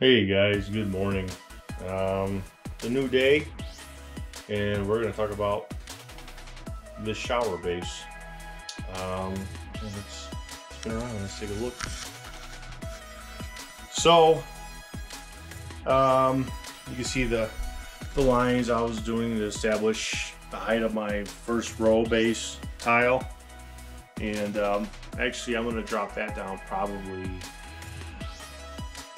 Hey guys, good morning. It's a new day, and we're going to talk about the shower base. Let's spin around. Let's take a look. So, you can see the lines I was doing to establish the height of my first row base tile, and actually I'm going to drop that down probably.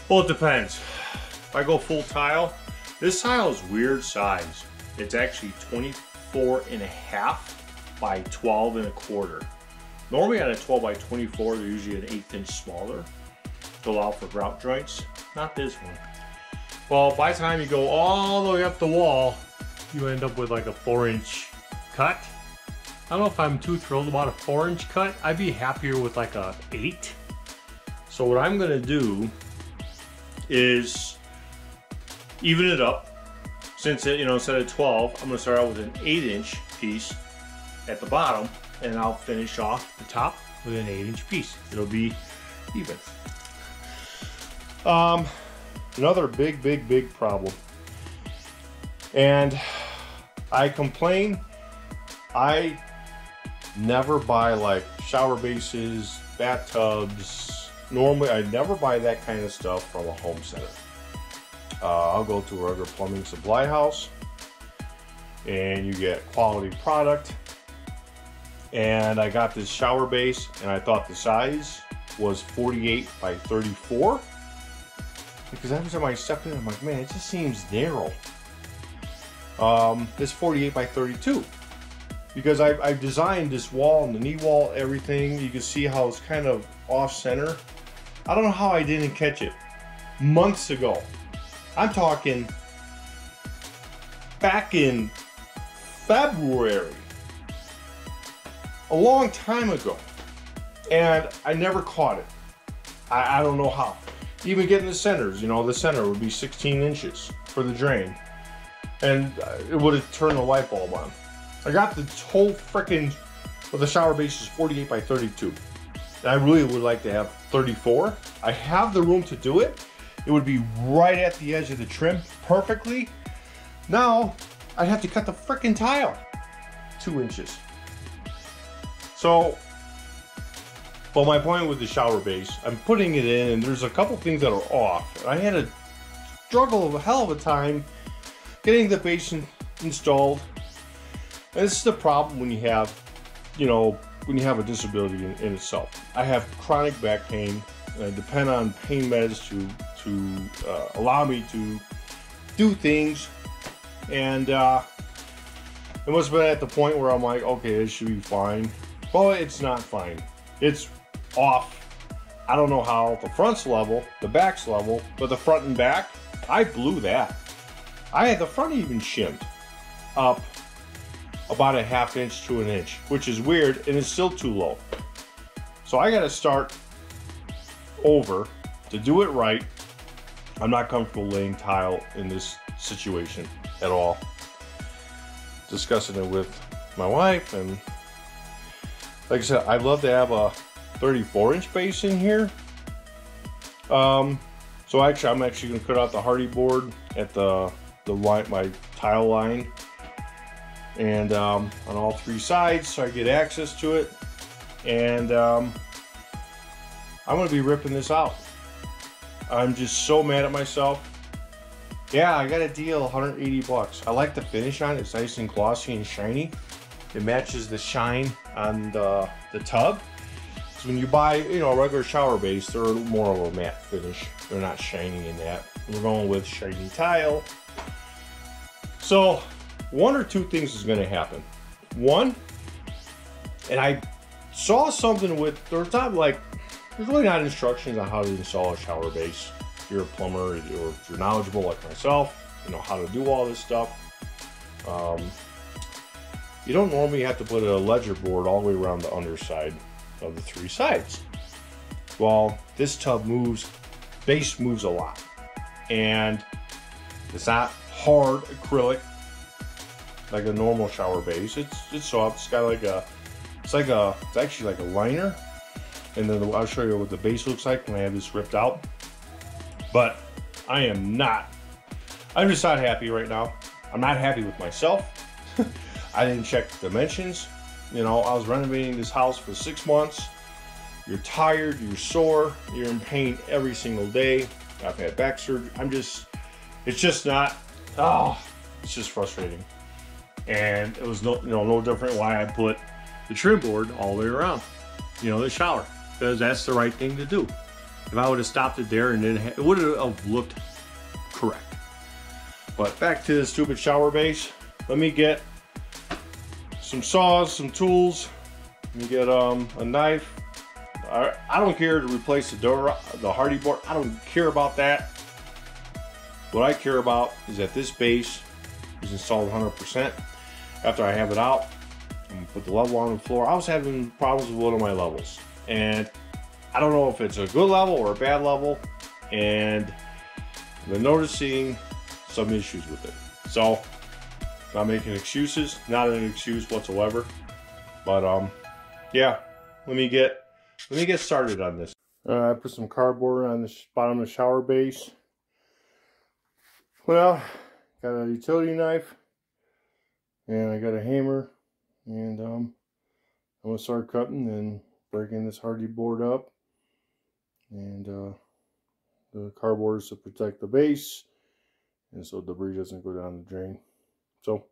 Well, it depends. If I go full tile, this tile is weird size. It's actually 24 and a half by 12 and a quarter. Normally on a 12 by 24, they're usually an 1/8 inch smaller to allow for grout joints. Not this one. Well, by the time you go all the way up the wall, you end up with like a 4-inch cut. I don't know if I'm too thrilled about a 4-inch cut. I'd be happier with like a 8. So what I'm gonna do is even it up. Since it, instead of 12, I'm gonna start out with an 8-inch piece at the bottom, and I'll finish off the top with an 8-inch piece. It'll be even. Another big problem, and I complain, I never buy like shower bases, bathtubs. Normally, I never buy that kind of stuff from a home center. I'll go to a regular plumbing supply house, and you get quality product. And I got this shower base, and I thought the size was 48 by 34. Because every time I step in, I'm like, man, it just seems narrow. This 48 by 32. Because I've designed this wall and the knee wall, everything. You can see how it's kind of off center. I don't know how I didn't catch it months ago. I'm talking back in February, a long time ago, and I never caught it. I don't know how. Even getting the centers, the center would be 16 inches for the drain, and it would have turned the light bulb on. I got the whole frickin', the shower base is 48 by 32. And I really would like to have 34. I have the room to do it. It would be right at the edge of the trim perfectly. Now, I'd have to cut the frickin' tile 2 inches. So, well, my point with the shower base, I'm putting it in, and there's a couple things that are off. And I had a struggle of a hell of a time getting the base installed. And this is the problem when you have, when you have a disability in itself. I have chronic back pain, and I depend on pain meds to allow me to do things. And it must have been at the point where I'm like, okay, this should be fine. Well, it's not fine. It's off. I don't know how the front's level, the back's level, but the front and back, I blew that. I had the front even shimmed up about a 1/2 inch to 1 inch, which is weird, and it's still too low. So I gotta start over to do it right. I'm not comfortable laying tile in this situation at all. Discussing it with my wife, and like I said, I'd love to have a 34-inch base in here. So I'm actually gonna cut out the hardy board at the line, my tile line, and on all 3 sides, so I get access to it. And I'm gonna be ripping this out. I'm just so mad at myself. Yeah, I got a deal, 180 bucks. I like the finish on it. It's nice and glossy and shiny. It matches the shine on the tub. So when you buy, a regular shower base, they're more of a matte finish. They're not shiny in that. We're going with shiny tile. So 1 or 2 things is going to happen. One, and I saw something with, there's really not instructions on how to install a shower base. If you're a plumber, or if you're knowledgeable like myself, how to do all this stuff. You don't normally have to put a ledger board all the way around the underside of the 3 sides. Well, this tub base moves a lot. And it's not hard acrylic like a normal shower base. It's soft. It's got it's actually like a liner. And then I'll show you what the base looks like when I have this ripped out. But I'm just not happy right now. I'm not happy with myself. I didn't check the dimensions. You know, I was renovating this house for 6 months. You're tired, you're sore, you're in pain every single day. I've had back surgery. It's just not, it's just frustrating. And it was no different why I put the trim board all the way around, the shower, because that's the right thing to do. If I would have stopped it there and it would have looked correct. But back to the stupid shower base. Let me get some saws, some tools. Let me get a knife. I don't care to replace the hardy board. I don't care about that. What I care about is that this base is installed 100%. After I have it out, I'm gonna put the level on the floor. I was having problems with one of my levels, and I don't know if it's a good level or a bad level, and I've been noticing some issues with it. So, not making excuses, not an excuse whatsoever, but yeah, let me get started on this. I put some cardboard on the bottom of the shower base. Well, got a utility knife, and I got a hammer, and I'm gonna start cutting and breaking this hardy board up, and the cardboard is to protect the base, and so debris doesn't go down the drain. So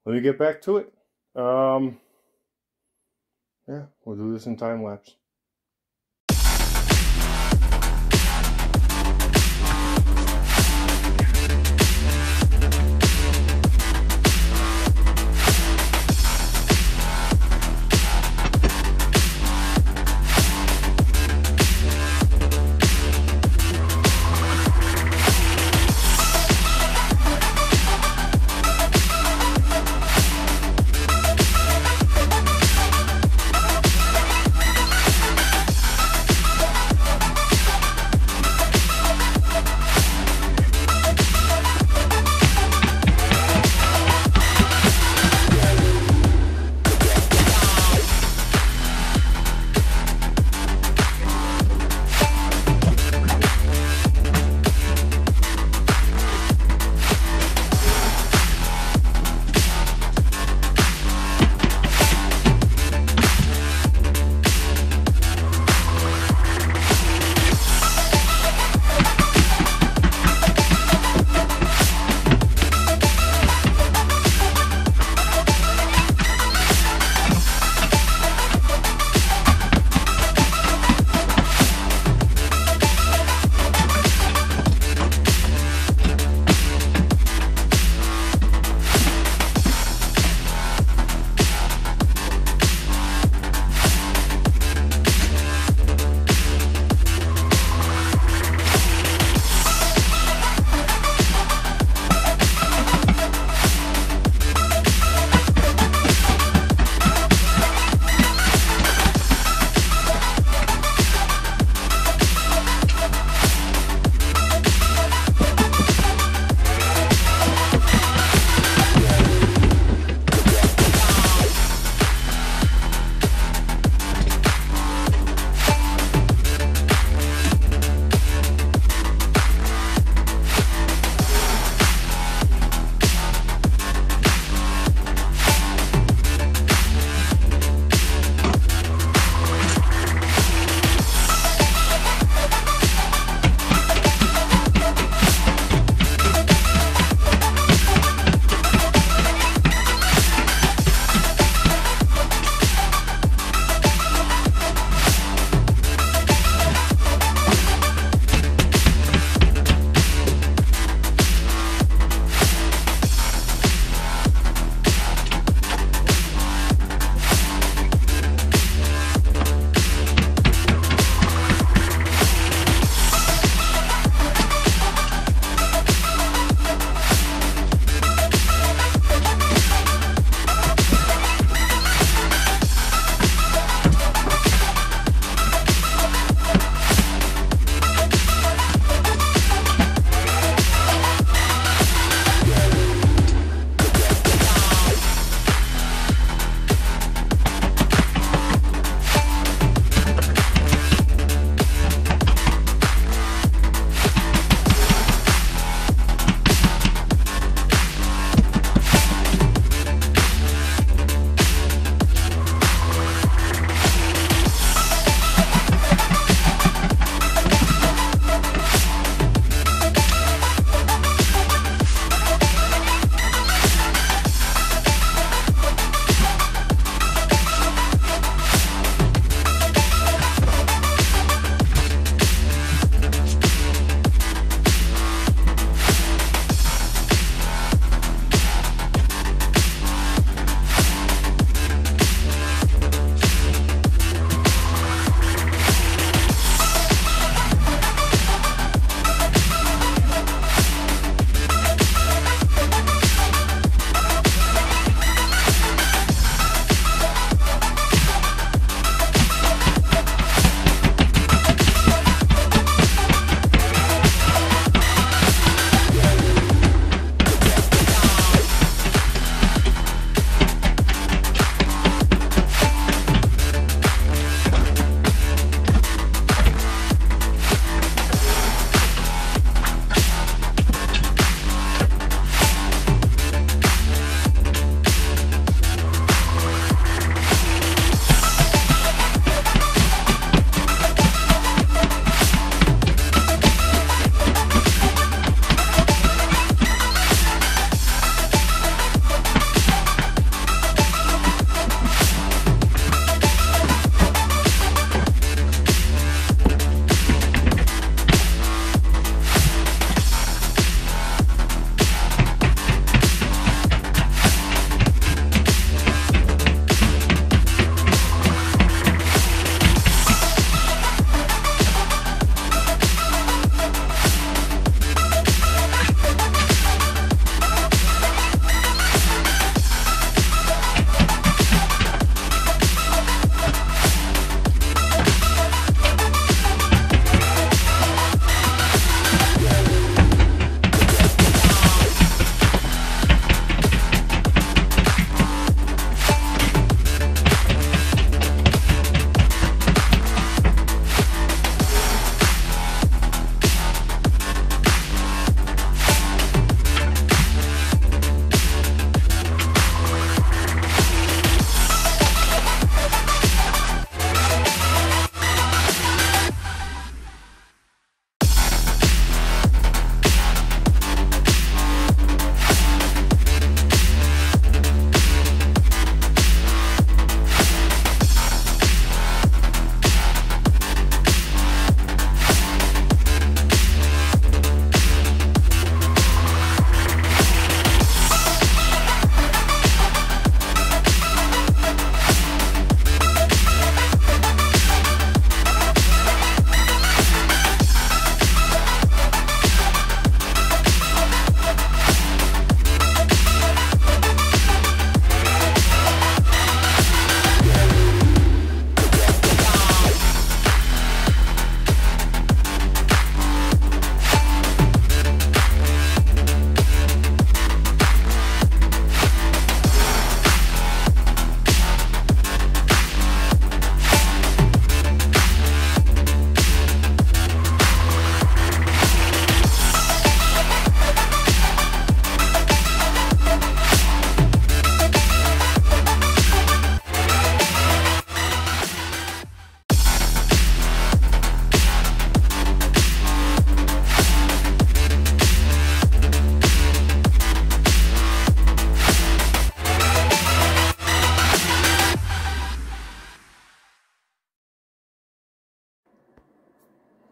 let me get back to it. Yeah, we'll do this in time lapse.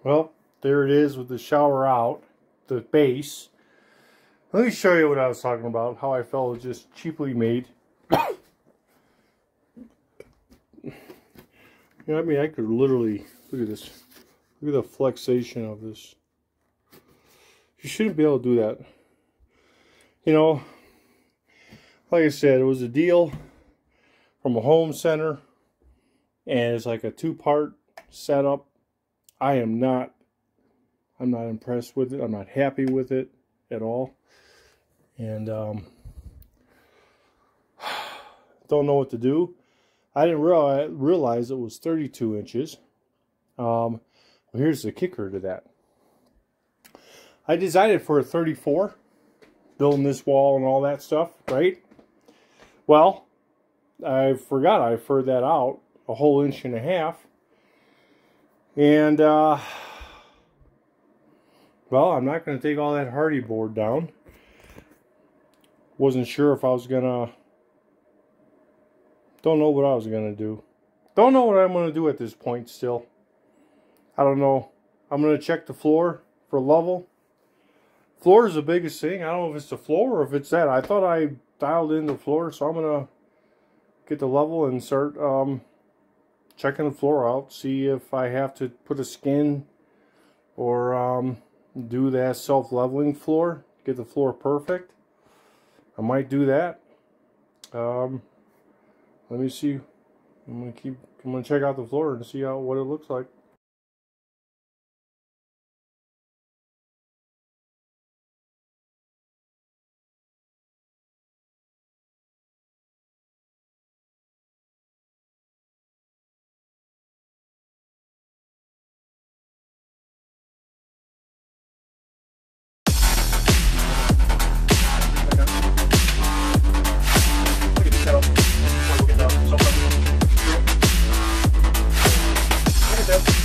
Well, there it is with the shower out, the base. Let me show you what I was talking about, how I felt it was just cheaply made. You know, I mean, I could literally, look at this. Look at the flexation of this. You shouldn't be able to do that. You know, like I said, it was a deal from a home center. And it's like a 2-part setup. I'm not impressed with it. I'm not happy with it at all. And don't know what to do. I didn't realize it was 32 inches. Well, here's the kicker to that. I decided for a 34, building this wall and all that stuff, right? Well, I forgot I furred that out a whole 1.5 inches. And, well, I'm not going to take all that hardy board down. Wasn't sure if I was going to, don't know what I was going to do. Don't know what I'm going to do at this point still. I don't know. I'm going to check the floor for level. Floor is the biggest thing. I don't know if it's the floor or if it's that. I thought I dialed in the floor, so I'm going to get the level and start checking the floor out. See if I have to put a skin or do that self-leveling floor. Get the floor perfect. I might do that. Let me see. I'm gonna check out the floor and see what it looks like. Look at that.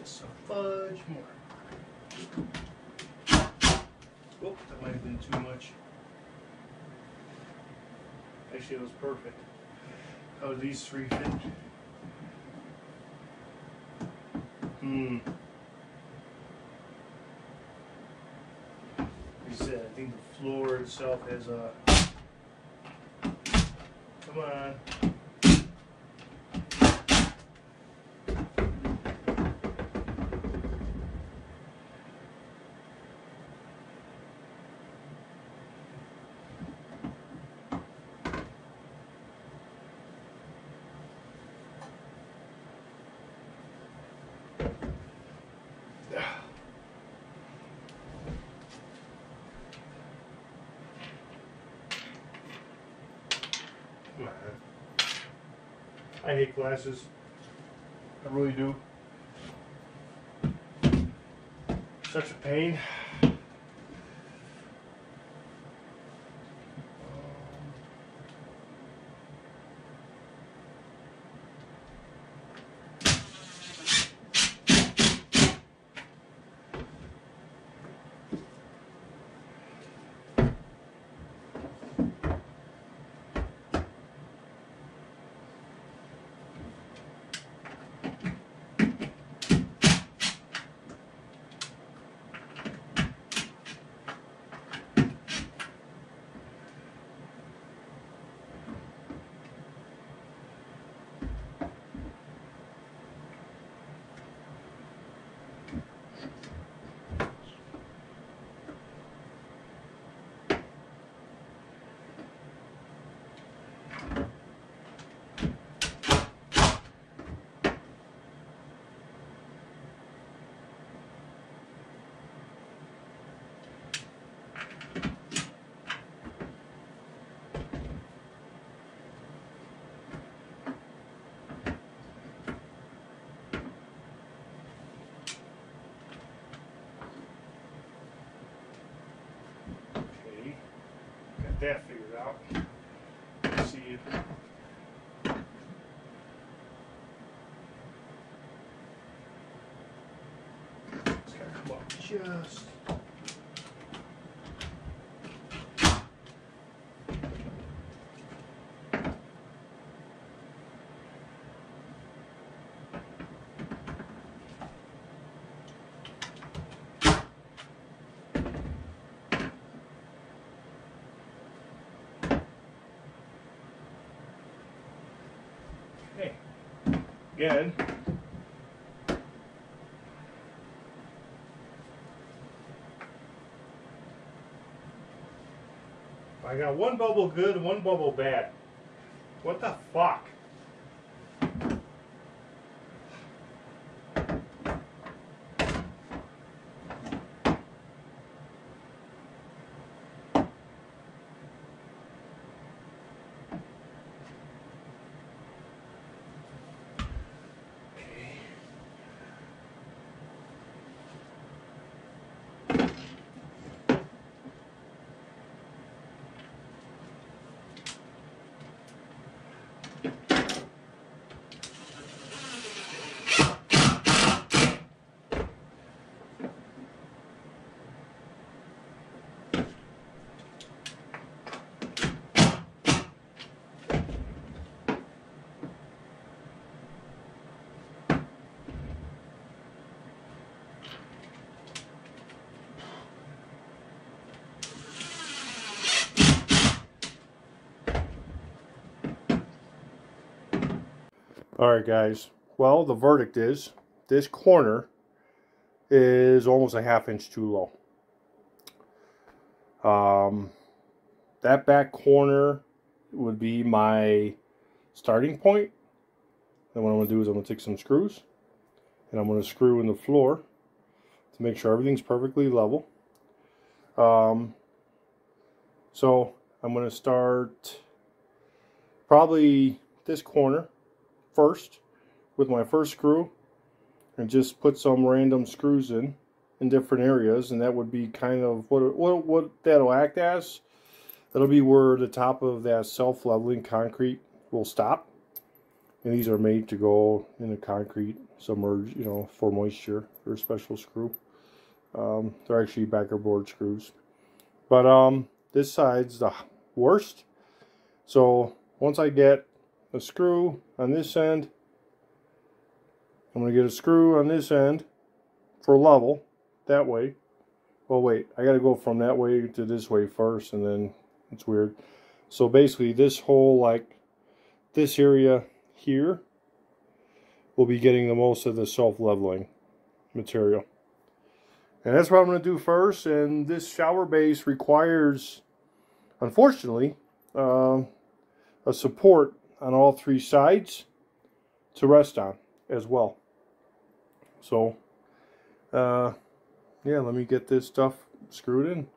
Just a fudge more. Oh, that might have been too much. Actually, it was perfect. How do these three fit? Like I said, I think the floor itself has a... Come on. I hate glasses. I really do. Such a pain. Got that figured out. Let's see if it's gotta come up just. Okay. Again. I got one bubble good and one bubble bad. What the fuck? Alright guys, well the verdict is, this corner is almost a ½ inch too low. That back corner would be my starting point. Then what I'm going to do is I'm going to take some screws and I'm going to screw in the floor to make sure everything's perfectly level. So I'm going to start probably this corner first with my first screw and just put some random screws in different areas, and that would be kind of what that'll act as. That'll be where the top of that self-leveling concrete will stop, and these are made to go in the concrete submerged, you know, for moisture. They're a special screw. They're actually backer board screws. But this side's the worst. So once I get a screw on this end, I'm going to get a screw on this end for level that way. Well, wait, I got to go from that way to this way first, and then it's weird. So basically this whole, like, this area here will be getting the most of the self-leveling material. And that's what I'm going to do first. And this shower base requires, unfortunately, a support on all three sides to rest on as well. So, yeah, let me get this stuff screwed in.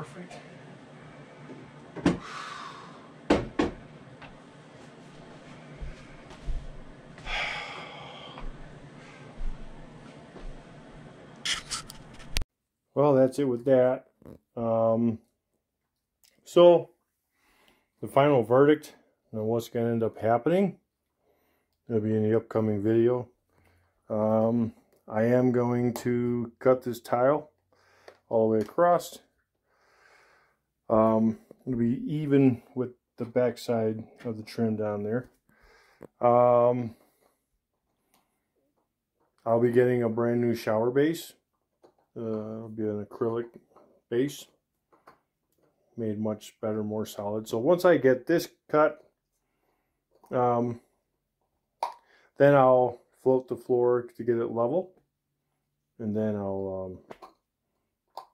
perfect. Well, that's it with that. So the final verdict on what's going to end up happening, it'll be in the upcoming video. I am going to cut this tile all the way across. It'll be even with the back side of the trim down there. I'll be getting a brand new shower base. It'll be an acrylic base, made much better, more solid. So once I get this cut, then I'll float the floor to get it level, and then I'll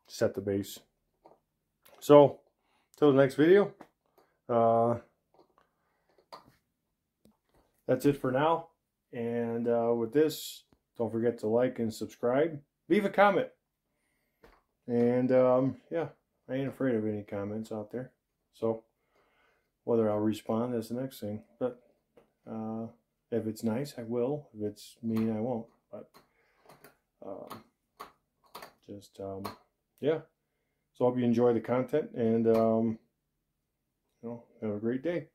set the base. So till the next video, that's it for now. And with this, don't forget to like and subscribe. Leave a comment. And yeah, I ain't afraid of any comments out there. So whether I'll respond, that's the next thing. But if it's nice, I will. If it's mean, I won't. But yeah. So I hope you enjoy the content, and you know, have a great day.